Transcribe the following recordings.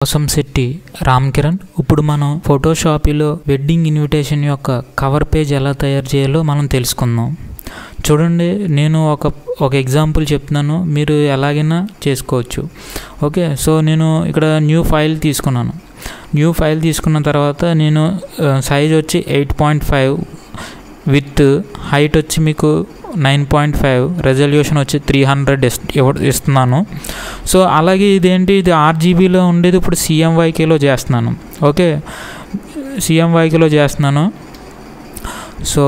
వాసంశెట్టి రామ్ కిరణ్. ఇప్పుడు మనం ఫోటోషాప్లో wedding invitation యొక్క కవర్ పేజ్ ఎలా తయారు చేయాలో మనం తెలుసుకుందాం. చూడండి, నేను ఒక ఎగ్జాంపుల్ చెప్తున్నాను, మీరు ఎలాగైనా చేసుకోవచ్చు. ఓకే, సో నేను ఇక్కడ న్యూ ఫైల్ తీసుకున్నాను. న్యూ ఫైల్ తీసుకున్న తర్వాత నేను సైజ్ వచ్చి 8.5, విత్ హైట్ వచ్చి మీకు 9.5, రెజల్యూషన్ వచ్చి 300 ఇస్తున్నాను. సో అలాగే ఇది RGBలో ఉండేది ఇప్పుడు CMYKలో చేస్తున్నాను. ఓకే, CMYKలో చేస్తున్నాను. సో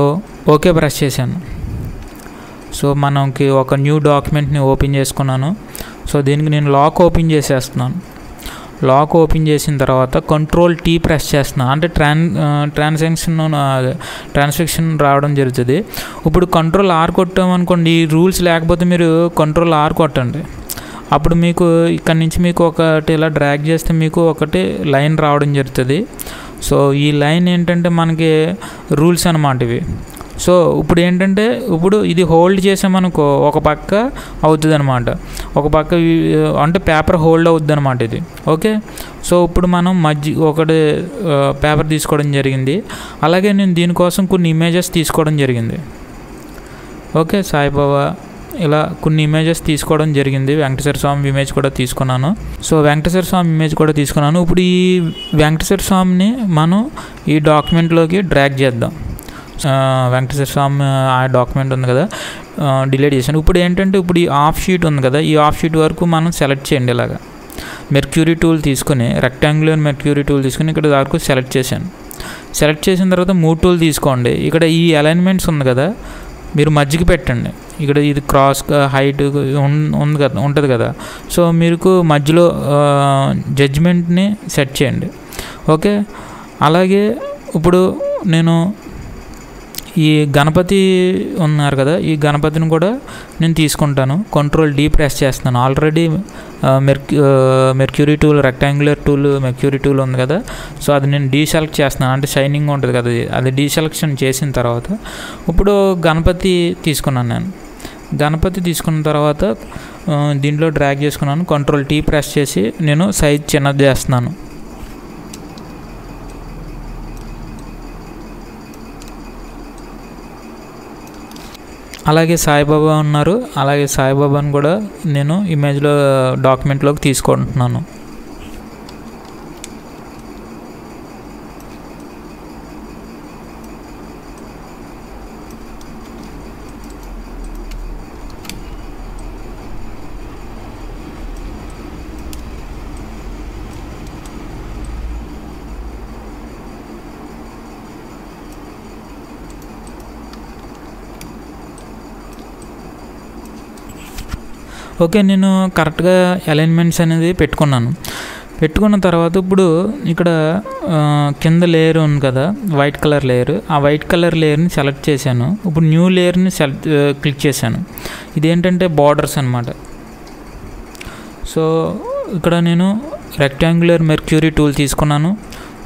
ఓకే ప్రెస్ చేశాను. సో మనకి ఒక న్యూ డాక్యుమెంట్ని ఓపెన్ చేసుకున్నాను. సో దీనికి నేను లాక్ ఓపెన్ చేసేస్తున్నాను. లాక్ ఓపెన్ చేసిన తర్వాత Ctrl+T ప్రెస్ చేస్తున్నాను, అంటే ట్రాన్సాక్షన్ రావడం జరుగుతుంది. ఇప్పుడు Ctrl+R కొట్టామనుకోండి, ఈ రూల్స్ లేకపోతే మీరు Ctrl+R కొట్టండి. అప్పుడు మీకు ఇక్కడ నుంచి మీకు ఒకటి ఇలా డ్రాగ్ చేస్తే మీకు ఒకటి లైన్ రావడం జరుగుతుంది. సో ఈ లైన్ ఏంటంటే మనకి రూల్స్ అన్నమాట ఇవి. సో ఇప్పుడు ఏంటంటే ఇప్పుడు ఇది హోల్డ్ చేసామనుకో ఒక పక్క అవుతుంది అనమాట, ఒక పక్క అంటే పేపర్ హోల్డ్ అవుతుంది అనమాట ఇది. ఓకే, సో ఇప్పుడు మనం ఒకటి పేపర్ తీసుకోవడం జరిగింది. అలాగే నేను దీనికోసం కొన్ని ఇమేజెస్ తీసుకోవడం జరిగింది. ఓకే, సాయిబాబా ఇలా కొన్ని ఇమేజెస్ తీసుకోవడం జరిగింది. వెంకటేశ్వర స్వామి ఇమేజ్ కూడా తీసుకున్నాను. సో వెంకటేశ్వర స్వామి ఇమేజ్ కూడా తీసుకున్నాను. ఇప్పుడు ఈ వెంకటేశ్వర స్వామిని మనం ఈ డాక్యుమెంట్లోకి డ్రాగ్ చేద్దాం. వెంకటేశ్వర స్వామి ఆ డాక్యుమెంట్ ఉంది కదా, డిలీట్ చేశాను. ఇప్పుడు ఏంటంటే ఇప్పుడు ఈ ఆఫ్ షీట్ ఉంది కదా, ఈ ఆఫ్ షీట్ వరకు మనం సెలెక్ట్ చేయండి. ఇలాగా మెర్క్యూరీ టూల్ తీసుకుని, రెక్టాంగులర్ మెర్క్యూరీ టూల్ తీసుకుని ఇక్కడ వరకు సెలెక్ట్ చేశాను. సెలెక్ట్ చేసిన తర్వాత మూవ్ టూల్ తీసుకోండి. ఇక్కడ ఈ అలైన్మెంట్స్ ఉంది కదా, మీరు మధ్యకి పెట్టండి. ఇక్కడ ఇది క్రాస్ హైట్ ఉంటుంది కదా, సో మీకు మధ్యలో జడ్జ్మెంట్ని సెట్ చేయండి. ఓకే, అలాగే ఇప్పుడు నేను ఈ గణపతి ఉన్నారు కదా, ఈ గణపతిని కూడా నేను తీసుకుంటాను. Ctrl+D ప్రెస్ చేస్తున్నాను. Already mercury tool, rectangular tool, mercury tool ఉంది కదా, సో అది నేను డీసెలెక్ట్ చేస్తున్నాను. అంటే షైనింగ్ ఉంటుంది కదా, అది డీసెలెక్షన్ చేసిన తర్వాత ఇప్పుడు గణపతి తీసుకున్నాను. నేను గణపతి తీసుకున్న తర్వాత దీంట్లో డ్రాగ్ చేసుకున్నాను. Ctrl+T ప్రెస్ చేసి నేను సైజ్ చిన్నది చేస్తున్నాను. అలాగే సాయిబాబా ఉన్నారు, అలాగే సాయిబాబాను కూడా నేను ఇమేజ్లో డాక్యుమెంట్లోకి తీసుకుంటున్నాను. ఓకే, నేను కరెక్ట్గా అలైన్మెంట్స్ అనేది పెట్టుకున్న తర్వాత ఇప్పుడు ఇక్కడ కింద లేయర్ ఉంది కదా, వైట్ కలర్ లేయర్, ఆ వైట్ కలర్ లేయర్ని సెలెక్ట్ చేశాను. ఇప్పుడు న్యూ లేయర్ని క్లిక్ చేశాను. ఇదేంటంటే బార్డర్స్ అన్నమాట. సో ఇక్కడ నేను రెక్టాంగులర్ మెర్క్యూరీ టూల్ తీసుకున్నాను.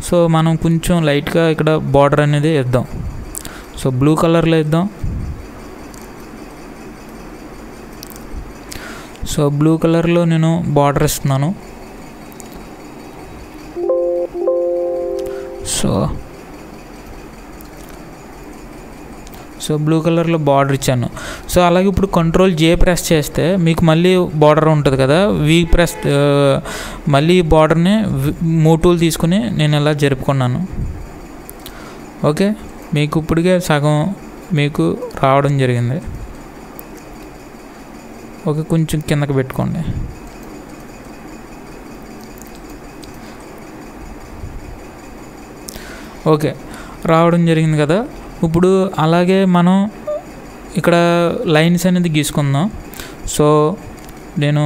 సో మనం కొంచెం లైట్గా ఇక్కడ బార్డర్ అనేది వేద్దాం. సో బ్లూ కలర్లో వేద్దాం. సో బ్లూ కలర్లో నేను బార్డర్ ఇస్తున్నాను. సో బ్లూ కలర్లో బార్డర్ ఇచ్చాను. సో అలాగే ఇప్పుడు Ctrl+J ప్రెస్ చేస్తే మీకు మళ్ళీ బార్డర్ ఉంటుంది కదా, మళ్ళీ బార్డర్ని మూవ్ టూల్ తీసుకుని నేను ఇలా జరుపుకున్నాను. ఓకే, మీకు ఇప్పటికే సగం మీకు రావడం జరిగింది. ఓకే, కొంచెం కిందకి పెట్టుకోండి. ఓకే, రావడం జరిగింది కదా. ఇప్పుడు అలాగే మనం ఇక్కడ లైన్స్ అనేది గీసుకుందాం. సో నేను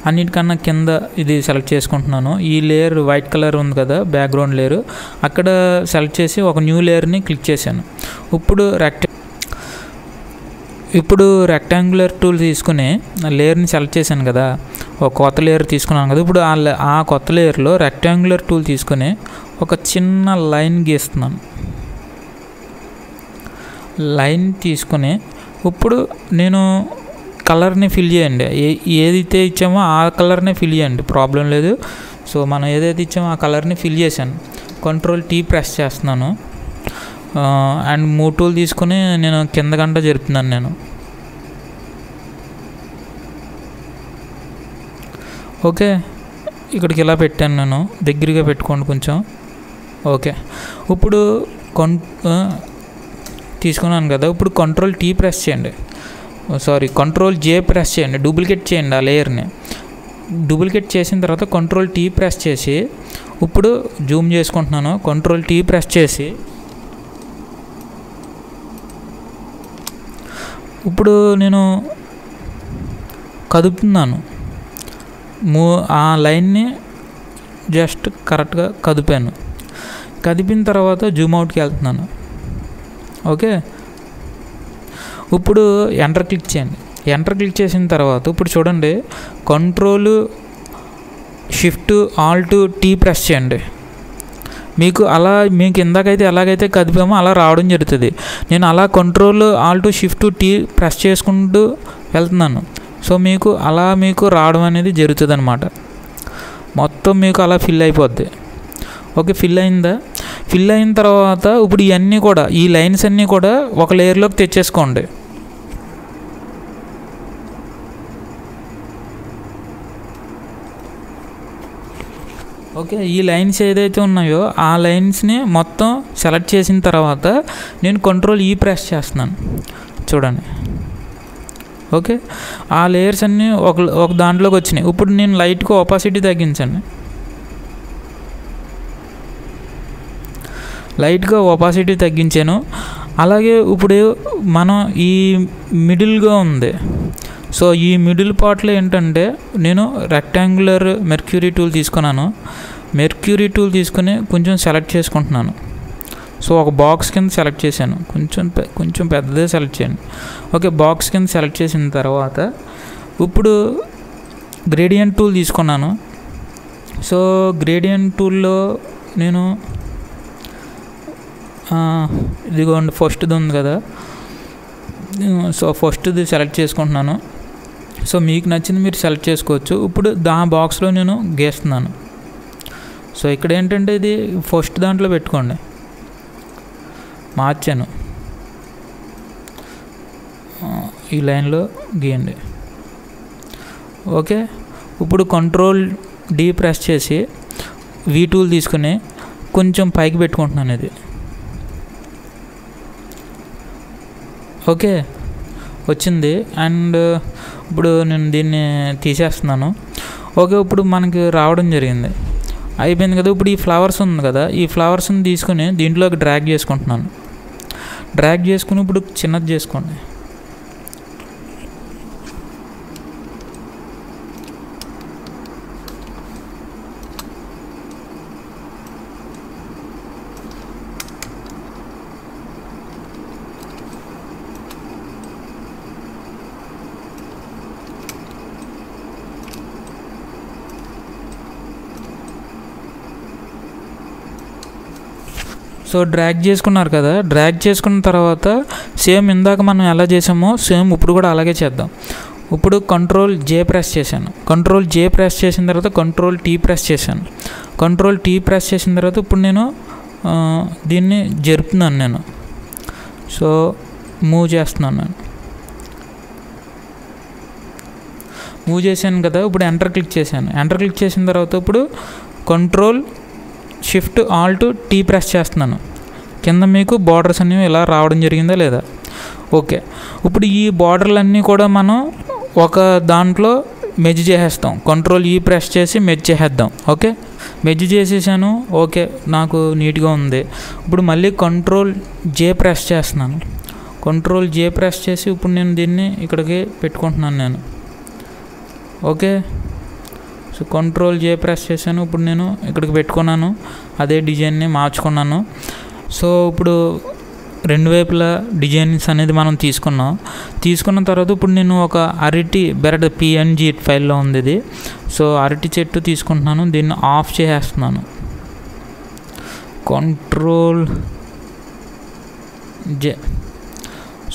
అన్నిటికన్నా కింద ఇది సెలెక్ట్ చేసుకుంటున్నాను. ఈ లేయర్ వైట్ కలర్ ఉంది కదా, బ్యాక్గ్రౌండ్ లేయర్, అక్కడ సెలెక్ట్ చేసి ఒక న్యూ లేయర్ని క్లిక్ చేశాను. ఇప్పుడు రెక్టాంగులర్ టూల్ తీసుకుని లేయర్ని సెలెక్ట్ చేశాను కదా, ఒక కొత్త లేయర్ తీసుకున్నాను కదా. ఇప్పుడు ఆ కొత్త లేయర్లో రెక్టాంగులర్ టూల్ తీసుకుని ఒక చిన్న లైన్ గీస్తున్నాను. లైన్ తీసుకుని ఇప్పుడు నేను కలర్ని ఫిల్ చేయండి. ఏదైతే ఇచ్చామో ఆ కలర్ని ఫిల్ చేయండి, ప్రాబ్లం లేదు. సో మనం ఏదైతే ఇచ్చామో ఆ కలర్ని ఫిల్ చేశాను. Ctrl+T ప్రెస్ చేస్తున్నాను అండ్ మూవ్ టూల్ తీసుకొని నేను కింద గంట జరుపుతున్నాను. నేను ఓకే, ఇక్కడికి ఇలా పెట్టాను, నేను దగ్గరగా పెట్టుకోండి కొంచెం. ఓకే, ఇప్పుడు తీసుకున్నాను కదా. ఇప్పుడు Ctrl+T ప్రెస్ చేయండి, Ctrl+J ప్రెస్ చేయండి, డూప్లికేట్ చేయండి ఆ లేయర్ని. డూప్లికేట్ చేసిన తర్వాత Ctrl+T ప్రెస్ చేసి ఇప్పుడు జూమ్ చేసుకుంటున్నాను. Ctrl+T ప్రెస్ చేసి ఇప్పుడు నేను కదుపుతున్నాను. ఆ లైన్ని జస్ట్ కరెక్ట్గా కదిపాను. కదిపిన తర్వాత జూమ్ అవుట్కి వెళ్తున్నాను. ఓకే, ఇప్పుడు ఎంటర్ క్లిక్ చేయండి. ఎంటర్ క్లిక్ చేసిన తర్వాత ఇప్పుడు చూడండి, Ctrl+Shift+Alt+T ప్రెస్ చేయండి. మీకు ఇందాకైతే ఎలాగైతే కదిపామో అలా రావడం జరుగుతుంది. నేను అలా Ctrl+Alt+Shift+T ప్రెస్ చేసుకుంటూ వెళ్తున్నాను. సో మీకు రావడం అనేది జరుగుతుంది అన్నమాట. మొత్తం మీకు అలా ఫిల్ అయిపోద్ది. ఓకే, ఫిల్ అయిందా? ఫిల్ అయిన తర్వాత ఇప్పుడు ఇవన్నీ కూడా, ఈ లైన్స్ అన్నీ కూడా ఒక లేయర్లోకి తెచ్చేసుకోండి. ఓకే, ఈ లైన్స్ ఏదైతే ఉన్నాయో ఆ లైన్స్ని మొత్తం సెలెక్ట్ చేసిన తర్వాత నేను Ctrl+E ప్రెస్ చేస్తున్నాను. చూడండి, ఓకే, ఆ లేయర్స్ అన్నీ ఒక దాంట్లోకి వచ్చినాయి. ఇప్పుడు నేను లైట్గా ఒపాసిటీ తగ్గించండి. లైట్గా ఒపాసిటీ తగ్గించాను. అలాగే ఇప్పుడు మనం ఈ మిడిల్గా ఉంది. సో ఈ మిడిల్ పార్ట్లో ఏంటంటే నేను రెక్టాంగులర్ మెర్క్యూరీ టూల్ తీసుకున్నాను. మెర్క్యూరీ టూల్ తీసుకుని కొంచెం సెలెక్ట్ చేసుకుంటున్నాను. సో ఒక బాక్స్ కింద సెలెక్ట్ చేశాను, కొంచెం పెద్దదే సెలెక్ట్ చేయండి. ఓకే, బాక్స్ కింద సెలెక్ట్ చేసిన తర్వాత ఇప్పుడు గ్రేడియంట్ టూల్ తీసుకున్నాను. సో గ్రేడియంట్ టూల్లో నేను ఇదిగోండి ఫస్ట్ది ఉంది కదా, సో ఫస్ట్ది సెలెక్ట్ చేసుకుంటున్నాను. సో మీకు నచ్చింది మీరు సెలెక్ట్ చేసుకోవచ్చు. ఇప్పుడు బాక్స్లో నేను గీస్తున్నాను. సో ఇక్కడ ఏంటంటే ఇది ఫస్ట్ దాంట్లో పెట్టుకోండి. మార్చాను, ఈ లైన్లో గీయండి. ఓకే, ఇప్పుడు Ctrl+D ప్రెస్ చేసి V టూల్ తీసుకుని కొంచెం పైకి పెట్టుకుంటున్నాను ఇది. ఓకే, వచ్చింది. అండ్ ఇప్పుడు నేను దీన్ని తీసేస్తున్నాను. ఓకే, ఇప్పుడు మనకి రావడం జరిగింది, అయిపోయింది కదా. ఇప్పుడు ఈ ఫ్లవర్స్ ఉంది కదా, ఈ ఫ్లవర్స్ని తీసుకుని దీంట్లోకి డ్రాగ్ చేసుకుంటున్నాను. డ్రాగ్ చేసుకుని ఇప్పుడు చిన్నది చేసుకోండి. సో డ్రాగ్ చేసుకున్నారు కదా, డ్రాగ్ చేసుకున్న తర్వాత సేమ్ ఇందాక మనం ఎలా చేసామో సేమ్ ఇప్పుడు కూడా అలాగే చేద్దాం. ఇప్పుడు Ctrl+J ప్రెస్ చేశాను. Ctrl+J ప్రెస్ చేసిన తర్వాత Ctrl+T ప్రెస్ చేశాను. Ctrl+T ప్రెస్ చేసిన తర్వాత ఇప్పుడు నేను దీన్ని జరుపుతున్నాను. నేను సో మూవ్ చేస్తున్నాను. నేను మూవ్ చేశాను కదా. ఇప్పుడు ఎంటర్ క్లిక్ చేశాను. ఎంటర్ క్లిక్ చేసిన తర్వాత ఇప్పుడు Ctrl+Shift+Alt+T ప్రెస్ చేస్తున్నాను. కింద మీకు బార్డర్స్ అనేవి ఇలా రావడం జరిగిందా లేదా? ఓకే, ఇప్పుడు ఈ బార్డర్లన్నీ కూడా మనం ఒక దాంట్లో మెర్జ్ చేసేస్తాం. Ctrl+E ప్రెస్ చేసి మెర్జ్ చేసేద్దాం. ఓకే, మెర్జ్ చేసేసాను. ఓకే, నాకు నీట్గా ఉంది. ఇప్పుడు మళ్ళీ Ctrl+J ప్రెస్ చేస్తున్నాను. Ctrl+J ప్రెస్ చేసి ఇప్పుడు నేను దీన్ని ఇక్కడికి పెట్టుకుంటున్నాను నేను. ఓకే, సో Ctrl+J ప్రెస్ చేశాను. ఇప్పుడు నేను ఇక్కడికి పెట్టుకున్నాను, అదే డిజైన్ని మార్చుకున్నాను. సో ఇప్పుడు రెండు వైపులా డిజైన్స్ అనేది మనం తీసుకున్న తర్వాత ఇప్పుడు నేను ఒక అరటి బెరడు PNG ఫైల్లో ఉంది ఇది. సో అరటి చెట్టు తీసుకుంటున్నాను, దీన్ని ఆఫ్ చేసేస్తున్నాను. Ctrl+J.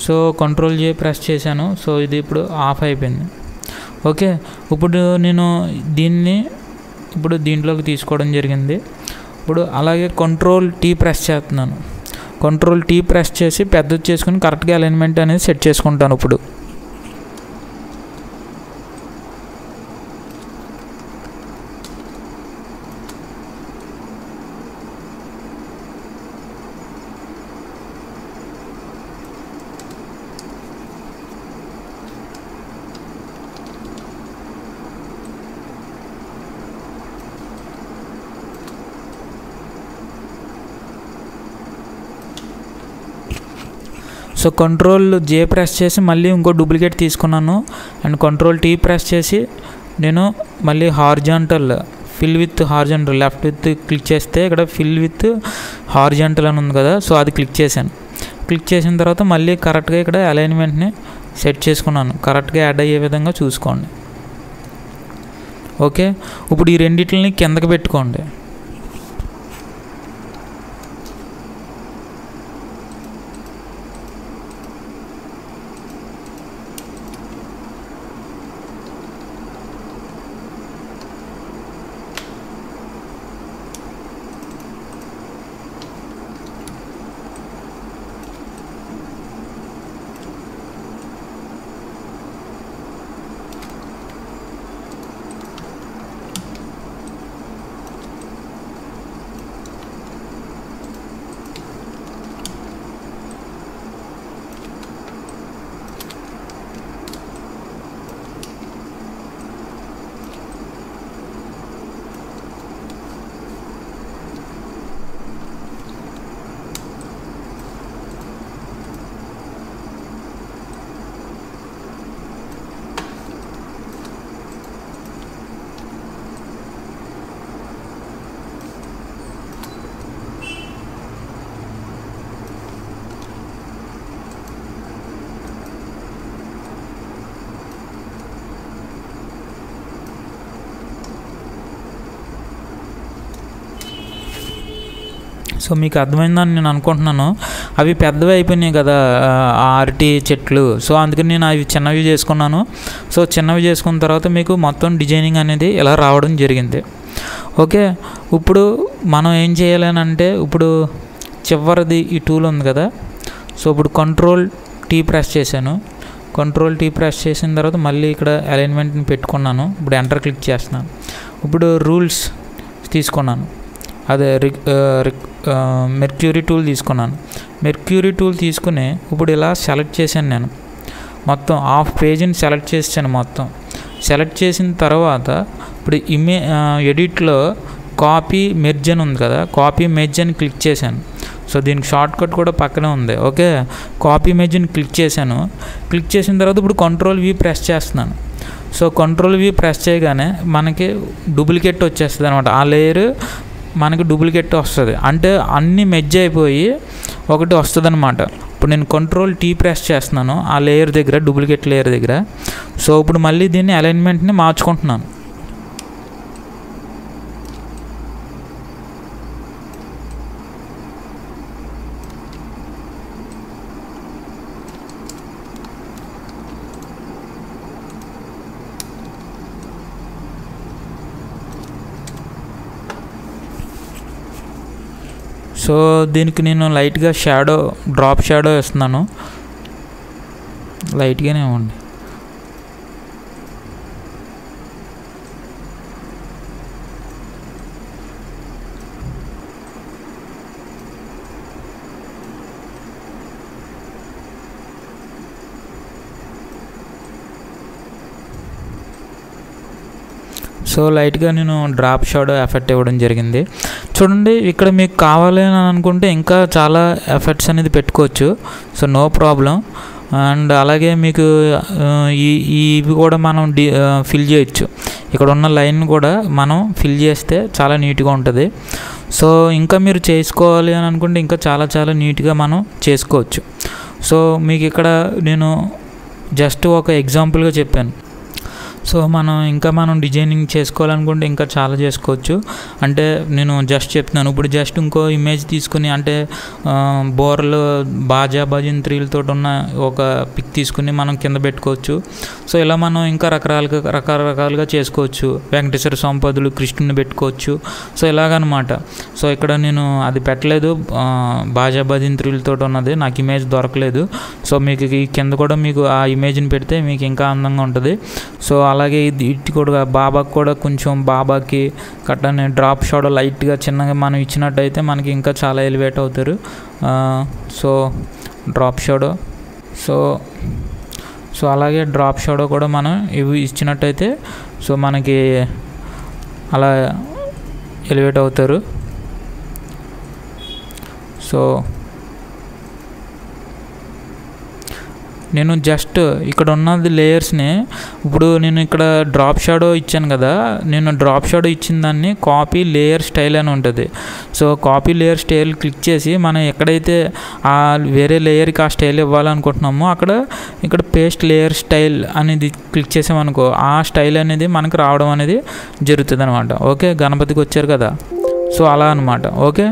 సో కంట్రోల్ జే ప్రెస్ చేశాను. సో ఇది ఇప్పుడు ఆఫ్ అయిపోయింది. ఓకే, ఇప్పుడు నేను దీన్ని ఇప్పుడు దీంట్లోకి తీసుకోవడం జరిగింది. ఇప్పుడు అలాగే కంట్రోల్ టీ ప్రెస్ చేస్తున్నాను. కంట్రోల్ టీ ప్రెస్ చేసి పెద్దది చేసుకుని కరెక్ట్గా అలైన్మెంట్ అనేది సెట్ చేసుకుంటాను. ఇప్పుడు సో కంట్రోల్ జే ప్రెస్ చేసి మళ్ళీ ఇంకో డూప్లికేట్ తీసుకున్నాను. అండ్ కంట్రోల్ టీ ప్రెస్ చేసి నేను మళ్ళీ horizontal fill with horizontal left with click చేస్తే ఇక్కడ ఫిల్ విత్ హార్జాంటల్ అని ఉంది కదా, సో అది క్లిక్ చేశాను. క్లిక్ చేసిన తర్వాత మళ్ళీ కరెక్ట్గా ఇక్కడ అలైన్మెంట్ని సెట్ చేసుకున్నాను. కరెక్ట్గా యాడ్ అయ్యే విధంగా చూసుకోండి. ఓకే, ఇప్పుడు ఈ రెండింటిని కిందకి పెట్టుకోండి. సో మీకు అర్థమైందని నేను అనుకుంటున్నాను. అవి పెద్దవి అయిపోయినాయి కదా అరటి చెట్లు, సో అందుకని నేను అవి చిన్నవి చేసుకున్నాను. సో చిన్నవి చేసుకున్న తర్వాత మీకు మొత్తం డిజైనింగ్ అనేది ఇలా రావడం జరిగింది. ఓకే, ఇప్పుడు మనం ఏం చేయాలని అంటే ఇప్పుడు చివరిది ఈ టూల్ ఉంది కదా, సో ఇప్పుడు కంట్రోల్ టీ ప్రెస్ చేశాను. కంట్రోల్ టీ ప్రెస్ చేసిన తర్వాత మళ్ళీ ఇక్కడ అలైన్మెంట్ని పెట్టుకున్నాను. ఇప్పుడు ఎంటర్ క్లిక్ చేస్తున్నాను. ఇప్పుడు రూల్స్ తీసుకున్నాను, అదే మెర్క్యూరీ టూల్ తీసుకున్నాను. మెర్క్యూరీ టూల్ తీసుకుని ఇప్పుడు ఇలా సెలెక్ట్ చేశాను. నేను మొత్తం హాఫ్ పేజీని సెలెక్ట్ చేశాను. మొత్తం సెలెక్ట్ చేసిన తర్వాత ఇప్పుడు ఎడిట్లో కాపీ మెర్జ్ అని ఉంది కదా, కాపీ మెర్జ్ అని క్లిక్ చేశాను. సో దీనికి షార్ట్ కట్ కూడా పక్కనే ఉంది. ఓకే, కాపీ మెర్జ్ని క్లిక్ చేశాను. క్లిక్ చేసిన తర్వాత ఇప్పుడు కంట్రోల్ వి ప్రెస్ చేస్తున్నాను. సో కంట్రోల్ వి ప్రెస్ చేయగానే మనకి డూప్లికేట్ వచ్చేస్తుంది అనమాట. ఆ లేయర్ మనకి డూప్లికేట్ వస్తుంది, అంటే అన్నీ మెర్జ్ అయిపోయి ఒకటి వస్తుంది అనమాట. ఇప్పుడు నేను కంట్రోల్ టీ ప్రెస్ చేస్తున్నాను ఆ లేయర్ దగ్గర, డూప్లికేట్ లేయర్ దగ్గర. సో ఇప్పుడు మళ్ళీ దీన్ని అలైన్మెంట్ని మార్చుకుంటున్నాను. సో దీనికి నేను లైట్గా డ్రాప్ షాడో వేస్తున్నాను. లైట్గానే ఇవ్వండి. సో లైట్గా నేను డ్రాప్ షాడో ఎఫెక్ట్ ఇవ్వడం జరిగింది. చూడండి, ఇక్కడ మీకు కావాలి అని అనుకుంటే ఇంకా చాలా ఎఫెక్ట్స్ అనేది పెట్టుకోవచ్చు. So no problem. అండ్ అలాగే మీకు ఇవి కూడా మనం ఫిల్ చేయొచ్చు. ఇక్కడ ఉన్న లైన్ కూడా మనం ఫిల్ చేస్తే చాలా నీట్గా ఉంటుంది. సో ఇంకా మీరు చేసుకోవాలి అని అనుకుంటే ఇంకా చాలా చాలా నీట్గా మనం చేసుకోవచ్చు. సో మీకు ఇక్కడ నేను జస్ట్ ఒక ఎగ్జాంపుల్గా చెప్పాను. సో మనం డిజైనింగ్ చేసుకోవాలనుకుంటే ఇంకా చాలా చేసుకోవచ్చు. అంటే నేను జస్ట్ చెప్తున్నాను. ఇప్పుడు జస్ట్ ఇంకో ఇమేజ్ తీసుకుని, అంటే బోర్లు బాజా భజంత్రీలతో ఉన్న ఒక పిక్ తీసుకుని మనం కింద పెట్టుకోవచ్చు. సో ఇలా మనం ఇంకా రకరకాలుగా చేసుకోవచ్చు. వెంకటేశ్వర స్వామి పదులు, కృష్ణుని పెట్టుకోవచ్చు. సో ఇలాగనమాట. సో ఇక్కడ నేను అది పెట్టలేదు, బాజా భజంత్రీలతో ఉన్నది, నాకు ఇమేజ్ దొరకలేదు. సో మీకు ఈ కింద కూడా మీకు ఆ ఇమేజ్ని పెడితే మీకు ఇంకా అందంగా ఉంటుంది. సో అలాగే ఇటు కూడా బాబాకి కూడా కొంచెం బాబాకి కట్టని డ్రాప్ షాడో లైట్గా చిన్నగా మనం ఇచ్చినట్టయితే మనకి ఇంకా చాలా ఎలివేట్ అవుతారు. సో డ్రాప్ షాడో సో అలాగే డ్రాప్ షాడో కూడా మనం ఇవి ఇచ్చినట్టయితే సో మనకి అలా ఎలివేట్ అవుతారు. సో నేను జస్ట్ ఇక్కడ ఉన్నది లేయర్స్ని, ఇప్పుడు నేను ఇక్కడ డ్రాప్ షాడో ఇచ్చాను కదా, నేను డ్రాప్ షాడో ఇచ్చిన దాన్ని కాపీ లేయర్ స్టైల్ అని ఉంటుంది. So copy layer style click చేసి మనం ఎక్కడైతే ఆ వేరే లేయర్కి ఆ స్టైల్ ఇవ్వాలనుకుంటున్నామో ఇక్కడ పేస్ట్ లేయర్ స్టైల్ అనేది క్లిక్ చేసామనుకో, ఆ స్టైల్ అనేది మనకు రావడం అనేది జరుగుతుంది అనమాట. ఓకే, గణపతికి వచ్చారు కదా, సో అలా అనమాట. ఓకే,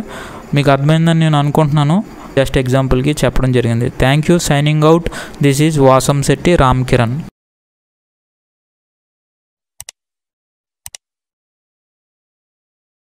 మీకు అర్థమైందని నేను అనుకుంటున్నాను. జస్ట్ ఎగ్జాంపుల్కి చెప్పడం జరిగింది. Thank you. Signing out. This is Vasamsetti Ram Kiran.